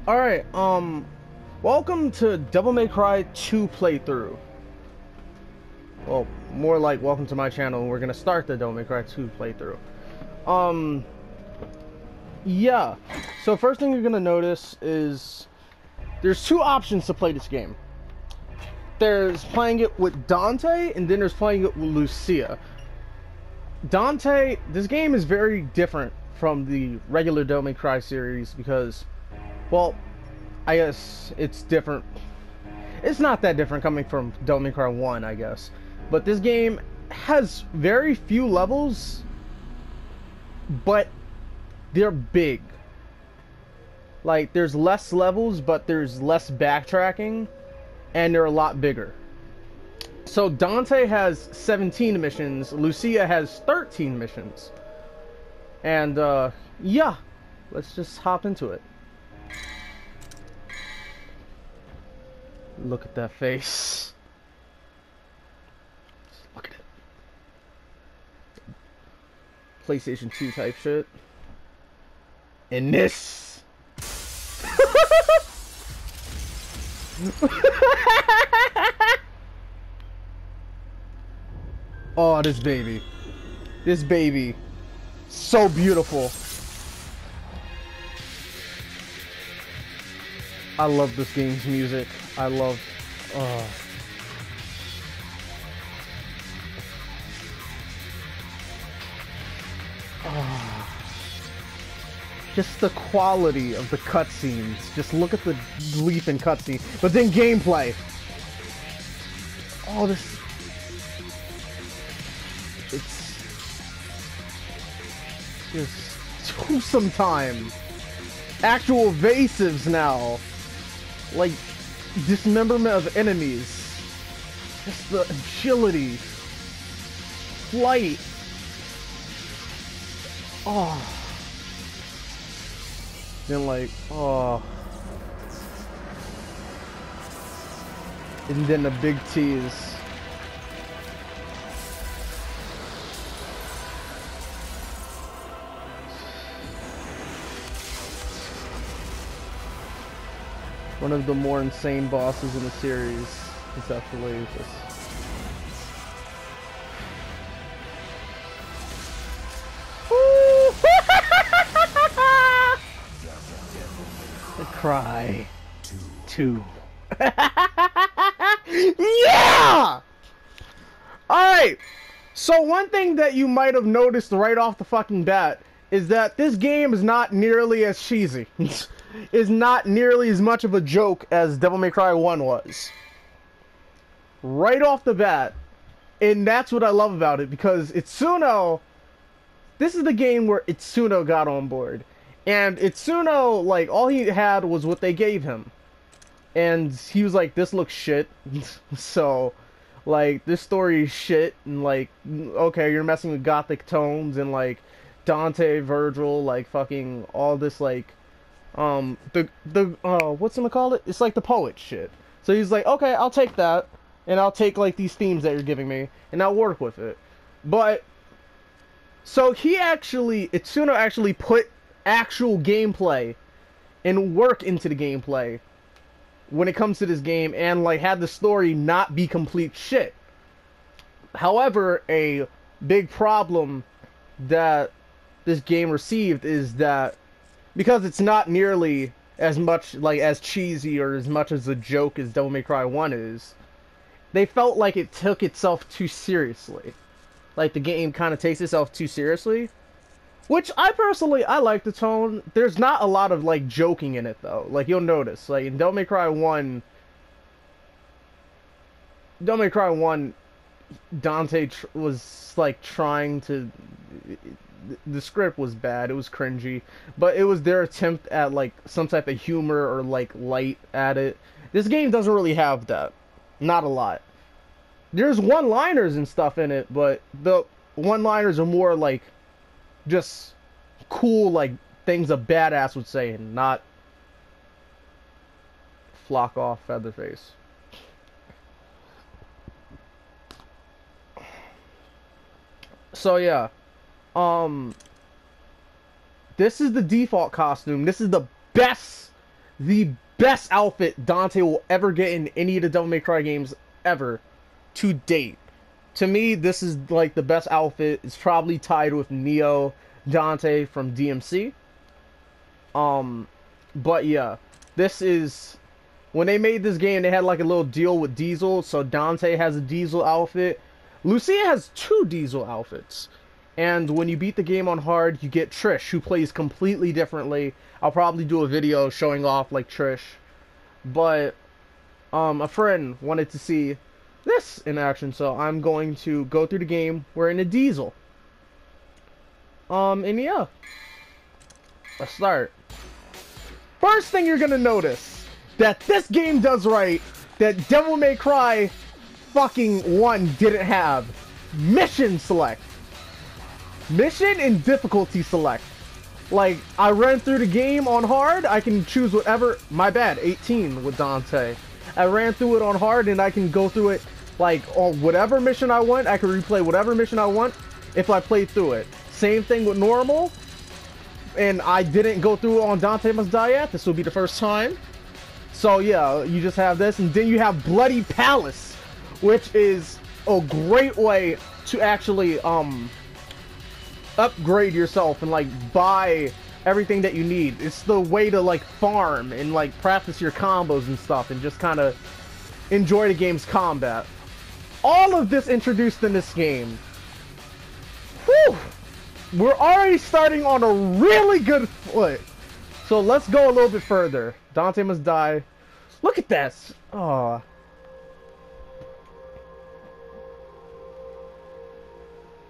Alright, welcome to Devil May Cry 2 playthrough. Well, more like welcome to my channel, and we're gonna start the Devil May Cry 2 playthrough. Yeah. So first thing you're gonna notice is there's two options to play this game. There's playing it with Dante, and then there's playing it with Lucia. Dante, this game is very different from the regular Devil May Cry series because, well, I guess it's different. It's not that different coming from Devil May Cry 1, I guess. But this game has very few levels, but they're big. Like, there's less levels, but there's less backtracking, and they're a lot bigger. So Dante has 17 missions, Lucia has 13 missions. And, yeah, let's just hop into it. Look at that face. Just look at it. PlayStation 2 type shit. And this. Oh, this baby. This baby. So beautiful. I love this game's music. I love, just the quality of the cutscenes. Just look at the leap in cutscene. But then gameplay. Oh, this... It's... just gruesome time. Actual evasives now. Like, dismemberment of enemies. Just the agility. Flight. Oh. Then like, oh. And then the big tease. One of the more insane bosses in the series is actually just... The Cry 2. Yeah! Alright! So one thing that you might have noticed right off the fucking bat is that this game is not nearly as cheesy. Is not nearly as much of a joke as Devil May Cry 1 was. Right off the bat. And that's what I love about it, because Itsuno... This is the game where Itsuno got on board. And Itsuno, like, all he had was what they gave him. And he was like, this looks shit. So, like, this story is shit. And, like, okay, you're messing with gothic tones and, like, Dante, Virgil, like, fucking all this, like... whatchamacallit? It's like the poet shit. So he's like, okay, I'll take that, and I'll take, like, these themes that you're giving me, and I'll work with it. But, so Itsuno actually put actual gameplay and work into the gameplay when it comes to this game, and, like, had the story not be complete shit. However, a big problem that this game received is that because it's not nearly as much, like, as cheesy or as much as a joke as Devil May Cry 1 is, they felt like it took itself too seriously. Like, the game kind of takes itself too seriously. Which, I like the tone. There's not a lot of, like, joking in it, though. Like, you'll notice. Like, in Devil May Cry 1... Dante was, like, trying to... The script was bad, it was cringy, but it was their attempt at, like, some type of humor or, like, light at it. This game doesn't really have that. Not a lot. There's one-liners and stuff in it, but the one-liners are more, like, just cool, like, things a badass would say, and not flock off Featherface. So, yeah. This is the default costume. This is the best the best outfit Dante will ever get in any of the Devil May Cry games ever to date. To me, this is like the best outfit. It's probably tied with Neo Dante from DMC. But yeah, this is when they made this game. They had like a little deal with Diesel, so Dante has a Diesel outfit. Lucia has 2 Diesel outfits, and when you beat the game on hard, you get Trish, who plays completely differently. I'll probably do a video showing off like Trish, but a friend wanted to see this in action, so I'm going to go through the game wearing a Diesel. And yeah, let's start. First thing you're gonna notice that this game does right, that Devil May Cry fucking 1 didn't have. Mission select. Mission and difficulty select. Like, I ran through the game on hard, I can choose whatever, my bad, 18 with Dante. I ran through it on hard and I can go through it, like, on whatever mission I want. I can replay whatever mission I want if I play through it. Same thing with normal. And I didn't go through it on Dante Must Die yet. This will be the first time. So yeah, you just have this. And then you have Bloody Palace, which is a great way to actually upgrade yourself and like buy everything that you need. It's the way to like farm and like practice your combos and stuff and just kind of enjoy the game's combat. All of this introduced in this game. Whew! We're already starting on a really good foot. So let's go a little bit further. Dante Must Die. Look at this. Oh.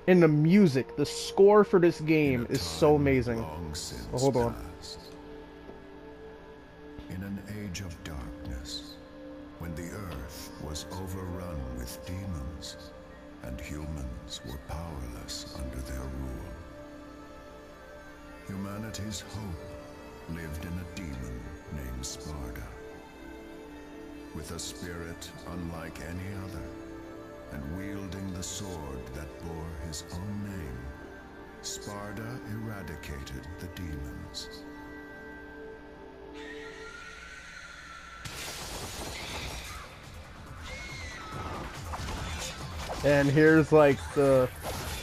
And the music, the score for this game is so amazing. Oh, hold on. In an age of darkness, when the earth was overrun with demons, and humans were powerless under their rule, humanity's hope lived in a demon named Sparda. With a spirit unlike any other, and wielding the sword that bore his own name, Sparda eradicated the demons. And here's like the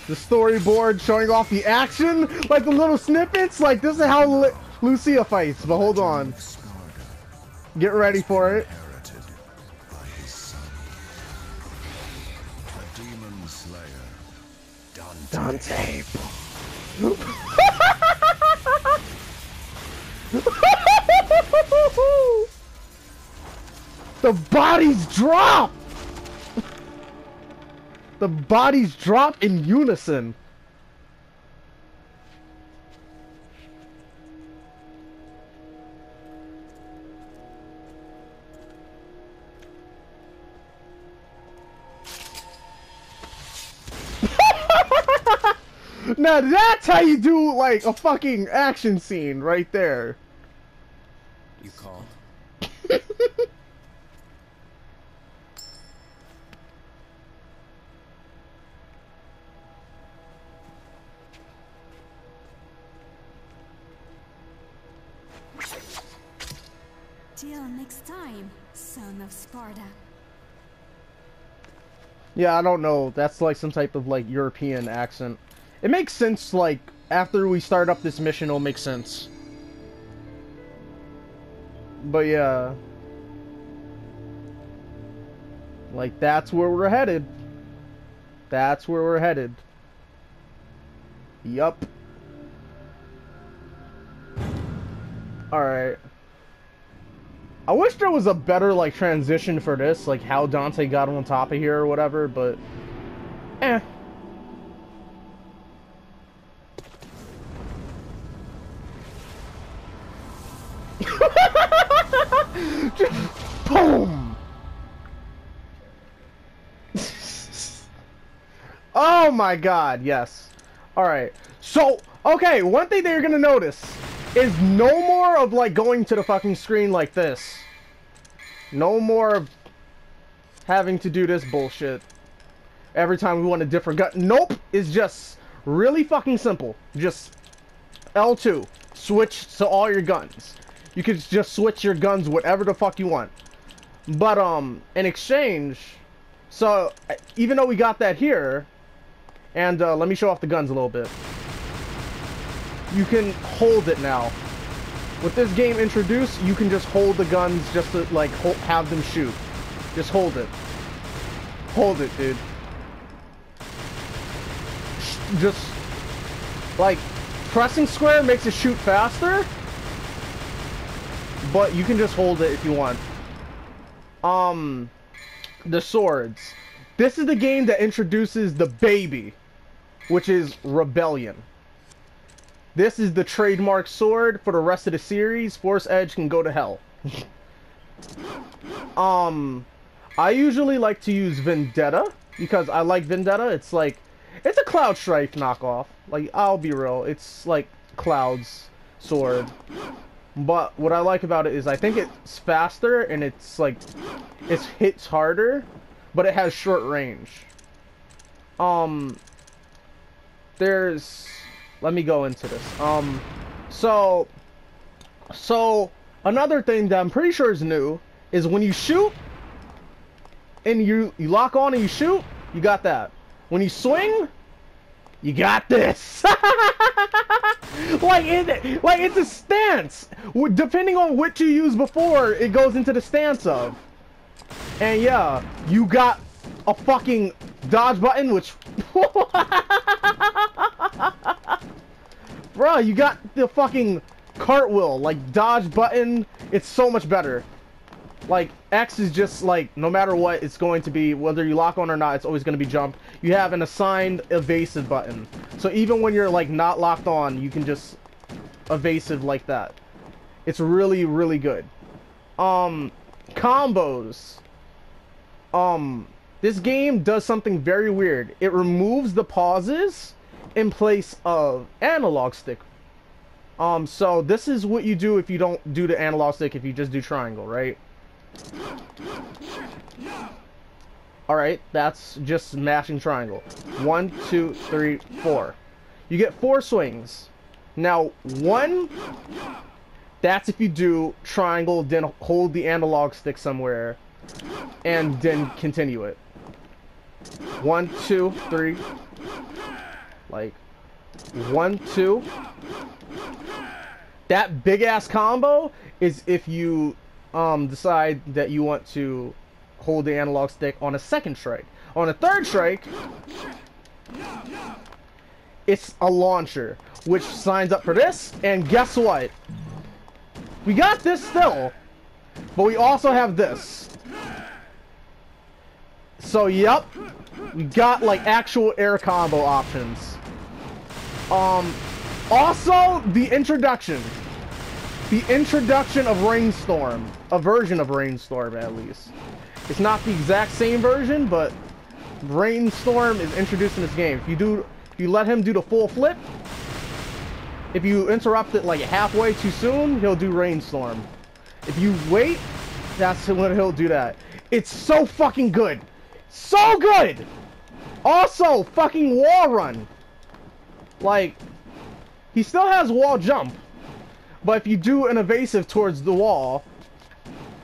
storyboard showing off the action, like the little snippets. Like this is how Lucia fights. But hold on, get ready for it. Dante. The bodies drop. The bodies drop in unison. Now that's how you do like a fucking action scene right there. You called? Till next time, son of Sparda. Yeah, I don't know. That's like some type of like European accent. It makes sense, like, after we start up this mission, it'll make sense. But yeah. Like, that's where we're headed. That's where we're headed. Yup. Alright. I wish there was a better, like, transition for this, like, how Dante got on top of here or whatever, but... eh. Just boom. Oh my god, yes. Alright. So, okay, one thing that you're gonna notice is no more of like going to the fucking screen like this. No more of having to do this bullshit every time we want a different gun. Nope. It's just really fucking simple. Just L2. Switch to all your guns. You can just switch your guns whatever the fuck you want. But in exchange, so even though we got that here, and let me show off the guns a little bit. You can hold it now. With this game introduced, you can just hold the guns just to like have them shoot. Just hold it. Hold it, dude. Just like pressing square makes it shoot faster, but you can just hold it if you want. The swords. This is the game that introduces the baby, which is Rebellion. This is the trademark sword for the rest of the series. Force Edge can go to hell. I usually like to use Vendetta because I like Vendetta. It's like, it's a Cloud Strife knockoff. Like, I'll be real, it's like Cloud's sword. But what I like about it is I think it's faster and it's like, it hits harder, but it has short range. Let me go into this. So another thing that I'm pretty sure is new is when you shoot and you lock on and you shoot, you got that. When you swing, you got this. like it's a stance. Depending on what you use before, it goes into the stance of. And yeah, you got a fucking dodge button, which bro, you got the fucking cartwheel, like dodge button. It's so much better. Like X is just like, no matter what, it's going to be, whether you lock on or not, it's always going to be jump. You have an assigned evasive button, so even when you're like not locked on, you can just evasive like that. It's really, really good. Combos. This game does something very weird. It removes the pauses in place of analog stick. So this is what you do if you don't do the analog stick, if you just do triangle, right? Alright, that's just mashing triangle. 1, 2, 3, 4. You get 4 swings. Now, 1, that's if you do triangle, then hold the analog stick somewhere, and then continue it. 1, 2, 3. Like, 1, 2. That big ass combo is if you decide that you want to hold the analog stick on a second strike. On a third strike, it's a launcher, which signs up for this. And guess what? We got this still, but we also have this. So yep, we got like actual air combo options. Also, the introduction of Rainstorm, a version of Rainstorm at least. It's not the exact same version, but Rainstorm is introduced in this game. If you let him do the full flip, if you interrupt it like halfway too soon, he'll do Rainstorm. If you wait, that's when he'll do that. It's so fucking good. So good! Also, fucking wall run. Like, he still has wall jump, but if you do an evasive towards the wall,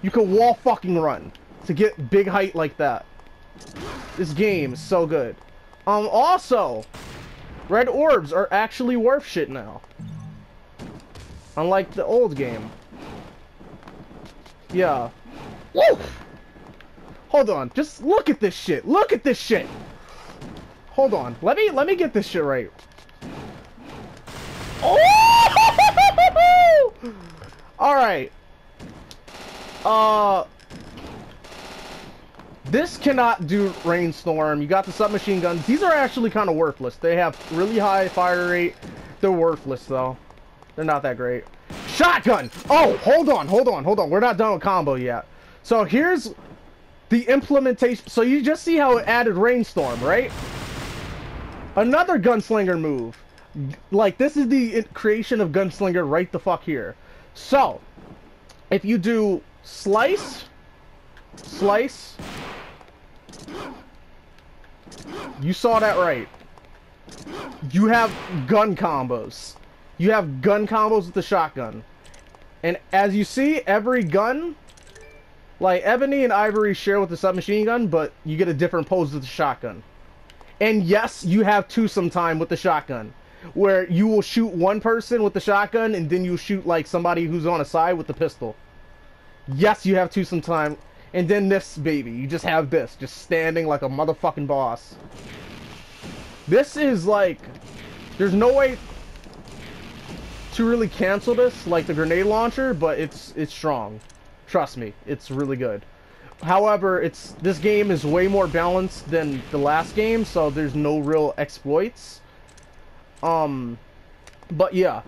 you can wall fucking run to get big height like that. This game is so good. Also, red orbs are actually worth shit now. Unlike the old game. Yeah. Woo! Hold on, just look at this shit. Look at this shit. Hold on, let me get this shit right. Oh! All right. This cannot do Rainstorm. You got the submachine guns. These are actually kind of worthless. They have really high fire rate. They're worthless though. They're not that great. Shotgun. Oh, hold on. We're not done with combo yet. So here's the implementation. So you just see how it added Rainstorm, right? Another gunslinger move. Like, this is the creation of gunslinger right the fuck here. So, if you do slice, you saw that right. You have gun combos. You have gun combos with the shotgun. And as you see, every gun, like Ebony and Ivory share with the submachine gun, but you get a different pose with the shotgun. And yes, you have twosome time with the shotgun, where you will shoot one person with the shotgun and then you shoot like somebody who's on a side with the pistol. Yes, you have twosome time. And then this baby, you just have this, just standing like a motherfucking boss. This is like, there's no way to really cancel this like the grenade launcher, but it's strong. Trust me, it's really good. However, this game is way more balanced than the last game, so there's no real exploits. But yeah,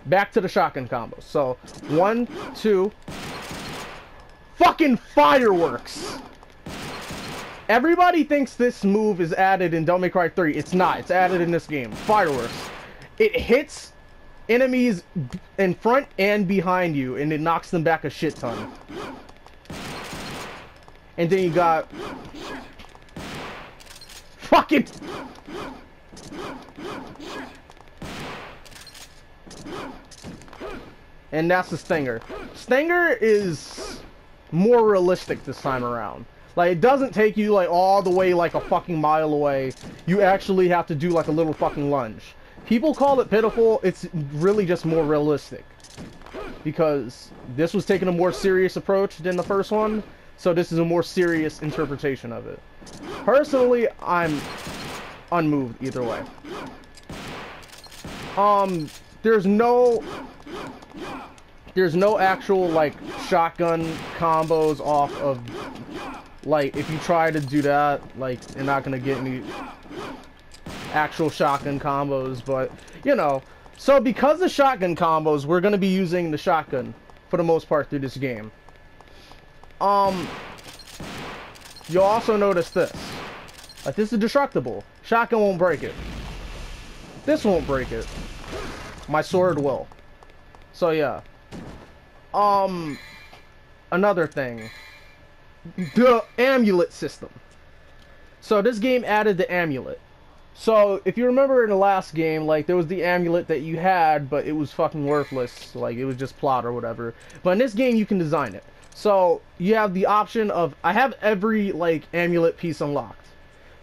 back to the shotgun combo. So 1, 2, fucking fireworks. Everybody thinks this move is added in Devil May Cry 3. It's not. It's added in this game. Fireworks. It hits enemies in front and behind you, and it knocks them back a shit ton. And then you got fucking and that's the Stinger. Stinger is more realistic this time around. Like, it doesn't take you like all the way like a fucking mile away. You actually have to do like a little fucking lunge. People call it pitiful. It's really just more realistic, because this was taking a more serious approach than the first one. So this is a more serious interpretation of it. Personally, I'm unmoved either way. There's no actual like shotgun combos off of, like, if you try to do that, like, you're not gonna get any actual shotgun combos, but you know. So because of shotgun combos, we're gonna be using the shotgun for the most part through this game. You'll also notice this. Like, this is destructible. Shotgun won't break it. This won't break it. My sword will. So yeah. Another thing. The amulet system. So this game added the amulet. So if you remember in the last game, like, there was the amulet that you had, but it was fucking worthless. Like, it was just plot or whatever. But in this game, you can design it. So you have the option of, I have every like amulet piece unlocked.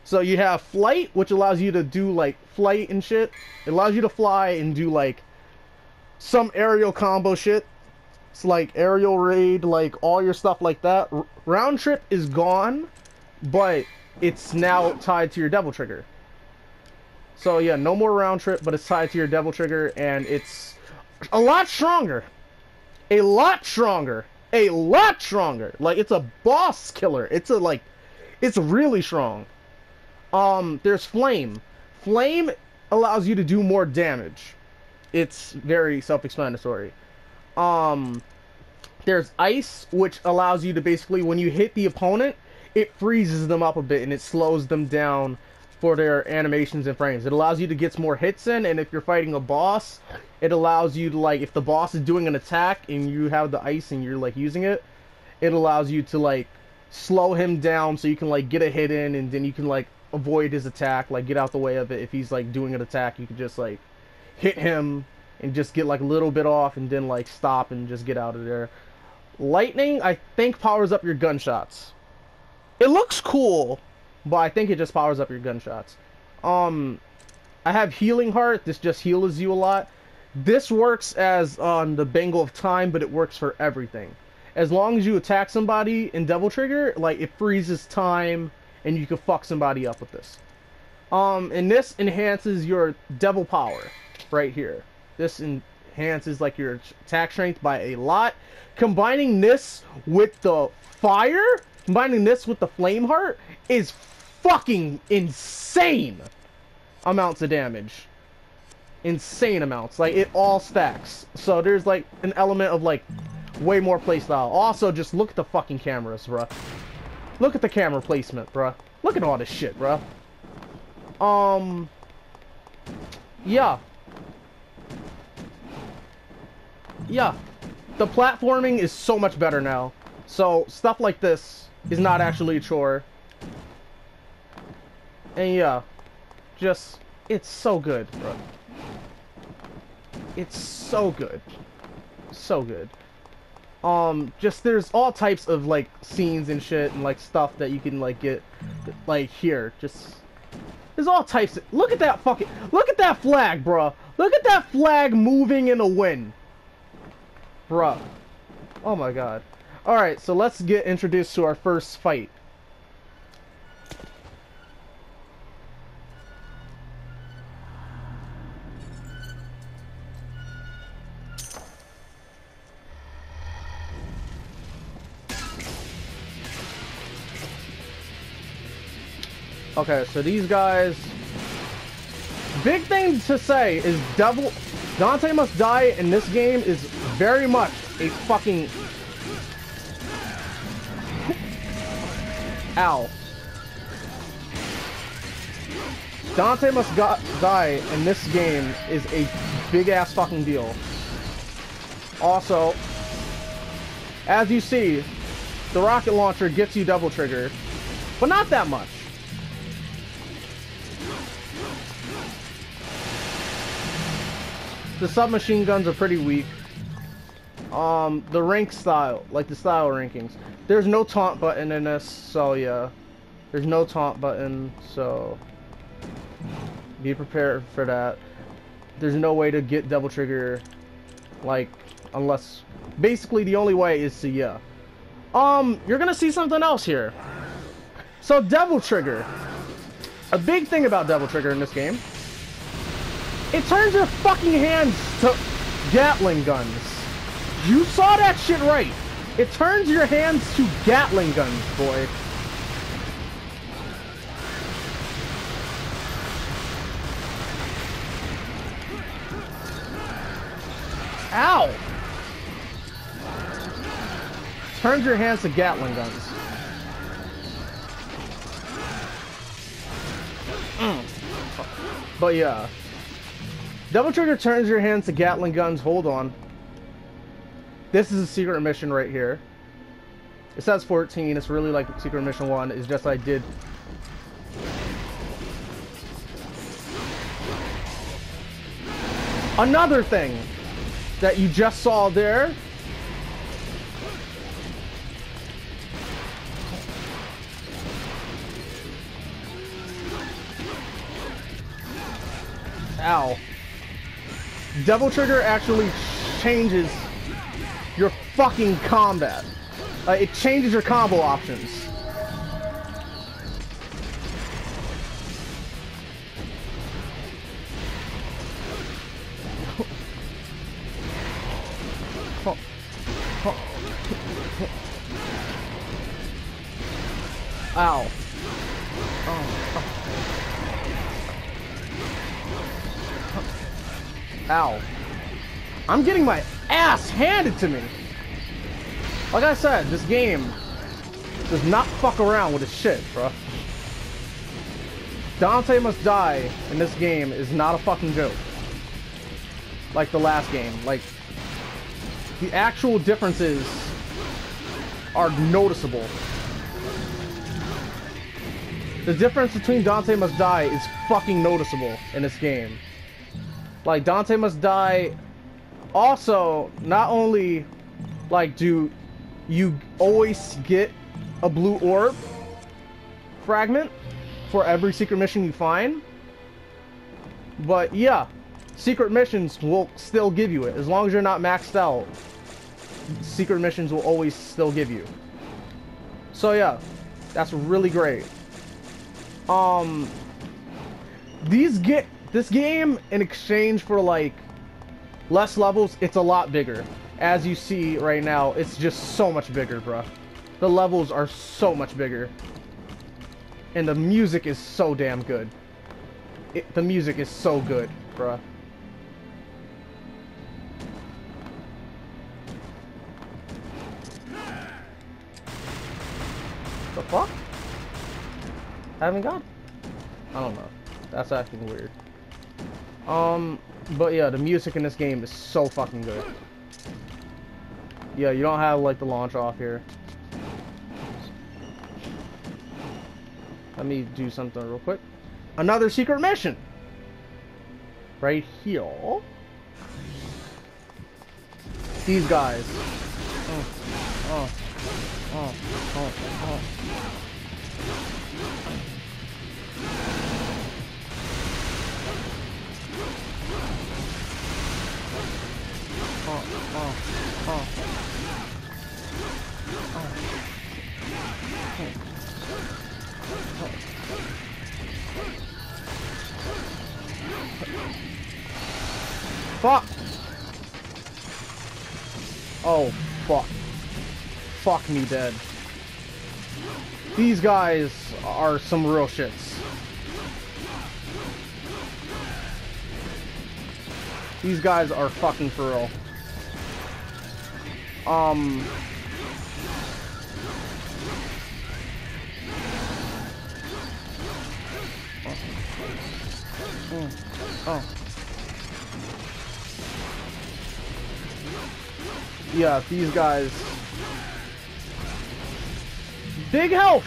So you have flight, which allows you to do like flight and shit. It allows you to fly and do like some aerial combo shit. It's like aerial raid, like all your stuff like that. Round trip is gone, but it's now tied to your devil trigger. So yeah, no more round trip, but it's tied to your devil trigger, and it's a lot stronger. A lot stronger. A lot stronger. Like, it's a boss killer. It's really strong. There's flame. Flame allows you to do more damage. It's very self-explanatory. There's ice, which allows you to basically, when you hit the opponent, it freezes them up a bit and it slows them down for their animations and frames. It allows you to get more hits in, and if you're fighting a boss, it allows you to, like, if the boss is doing an attack and you have the ice and you're like using it, it allows you to like slow him down so you can like get a hit in, and then you can like avoid his attack, like get out the way of it. If he's like doing an attack, you can just like hit him and just get like a little bit off and then like stop and just get out of there. Lightning, I think, powers up your gunshots. It looks cool, but I think it just powers up your gunshots. I have Healing Heart. This just heals you a lot. This works as on the Bangle of Time, but it works for everything. As long as you attack somebody in Devil Trigger, like, it freezes time, and you can fuck somebody up with this. And this enhances your Devil Power right here. This enhances like your attack strength by a lot. Combining this with the fire, combining this with the Flame Heart is fucking insane amounts of damage. Insane amounts. Like, it all stacks. So there's like an element of like way more playstyle. Also, just look at the fucking cameras, bruh. Look at the camera placement, bruh. Look at all this shit, bruh. Yeah. Yeah. The platforming is so much better now. So stuff like this is not actually a chore. And yeah, just, it's so good, bro. It's so good. So good. Just there's all types of like scenes and shit and like stuff that you can like get like here. Just there's all types of, look at that flag, bruh. Look at that flag moving in the wind. Bruh. Oh my god. Alright, so let's get introduced to our first fight. Okay, so these guys... Big thing to say is Dante Must Die in this game is very much a fucking... Ow. Dante Must Die in this game is a big ass fucking deal. Also, as you see, the rocket launcher gets you double trigger, but not that much. The submachine guns are pretty weak. The rank style, like the style rankings. There's no taunt button in this, so yeah. There's no taunt button, so be prepared for that. There's no way to get double trigger, like, unless, basically the only way is to, yeah. You're gonna see something else here. So double trigger. A big thing about double trigger in this game, it turns your fucking hands to Gatling guns. You saw that shit right. It turns your hands to Gatling guns, boy. Ow! Turns your hands to Gatling guns. But yeah. Double trigger turns your hands to Gatling guns. Hold on. This is a secret mission right here. It says 14. It's really like secret mission 1. It's just I did. Another thing that you just saw there. Ow. Double trigger actually changes your fucking combat. It changes your combo options. Ow. Ow. I'm getting my ass handed to me. Like I said, this game does not fuck around with this shit, bro. Dante Must Die in this game is not a fucking joke. Like the last game. Like, the actual differences are noticeable. The difference between Dante Must Die is fucking noticeable in this game. Like, Dante Must Die, also, not only, like, do you always get a blue orb fragment for every secret mission you find, but yeah, secret missions will still give you it. As long as you're not maxed out, secret missions will always still give you. So yeah, that's really great. This game, in exchange for like less levels, it's a lot bigger. As you see right now, it's just so much bigger, bruh. The levels are so much bigger. And the music is so damn good. The music is so good, bruh. The fuck? I haven't got it. I don't know. That's acting weird. But yeah, the music in this game is so fucking good. Yeah, you don't have like the launch off here. Let me do something real quick. Another secret mission! Right here. These guys. Fuck! Oh, fuck. Fuck me dead. These guys are some real shits. These guys are fucking for real. Yeah, these guys. Big health!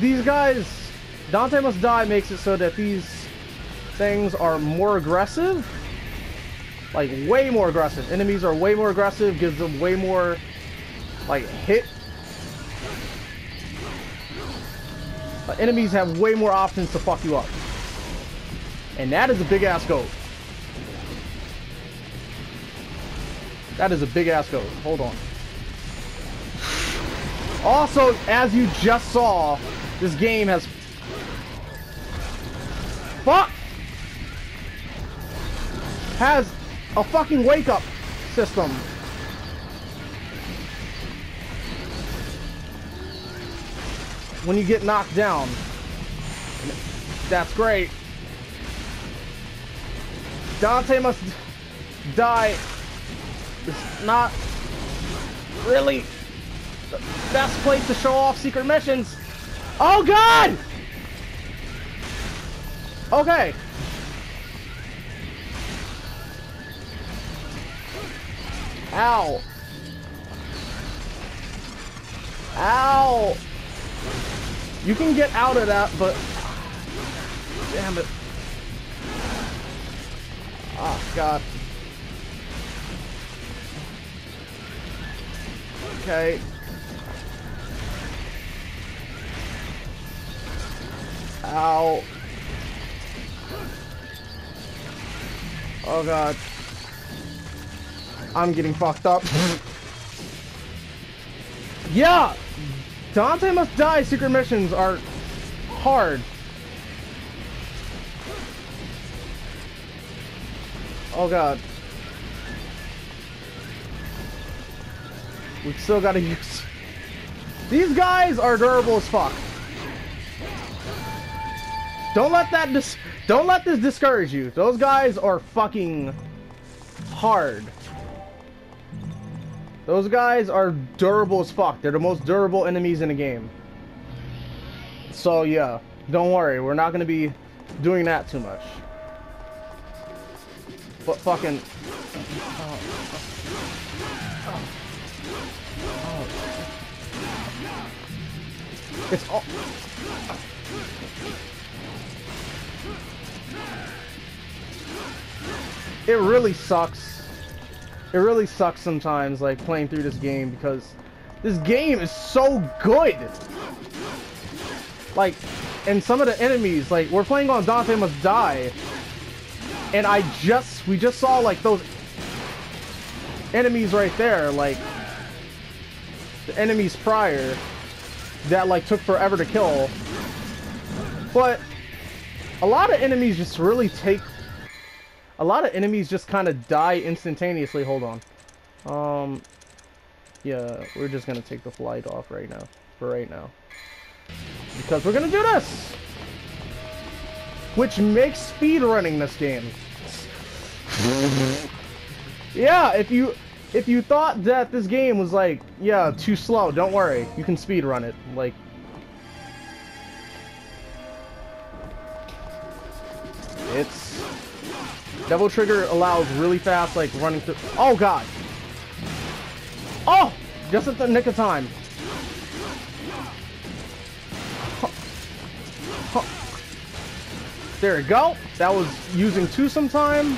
These guys, Dante Must Die makes it so that these things are more aggressive. Like, way more aggressive. Enemies are way more aggressive, gives them way more, like, hit. Enemies have way more options to fuck you up. And that is a big-ass goat. That is a big-ass goat. Hold on. Also, as you just saw, this game has... Fuck! Has a fucking wake-up system. When you get knocked down. That's great. Dante Must Die. It's not really the best place to show off secret missions. Oh god! Okay. Ow. Ow. You can get out of that, but damn it. Oh god. Okay. Ow. Oh god. I'm getting fucked up. Yeah! Dante Must Die secret missions are hard. Oh god. We still gotta use... These guys are durable as fuck. Don't let that don't let this discourage you. Those guys are fucking hard. Those guys are durable as fuck. They're the most durable enemies in the game. So yeah, don't worry. We're not gonna be doing that too much. But fucking... It's all... It really sucks. It really sucks sometimes, like, playing through this game, because this game is so good! Like, and some of the enemies, like, we're playing on Dante Must Die, and we just saw, like, those enemies right there, like, the enemies prior, that, like, took forever to kill. But a lot of enemies just really take... A lot of enemies just kind of die instantaneously. Hold on. Yeah, we're just gonna take the flight off right now. For right now. Because we're gonna do this! Which makes speed running this game. Yeah, if you thought that this game was like, yeah, too slow, don't worry. You can speed run it. Like... It's... Devil Trigger allows really fast, like, running through... Oh, God! Oh! Just at the nick of time. There we go. That was using two some time.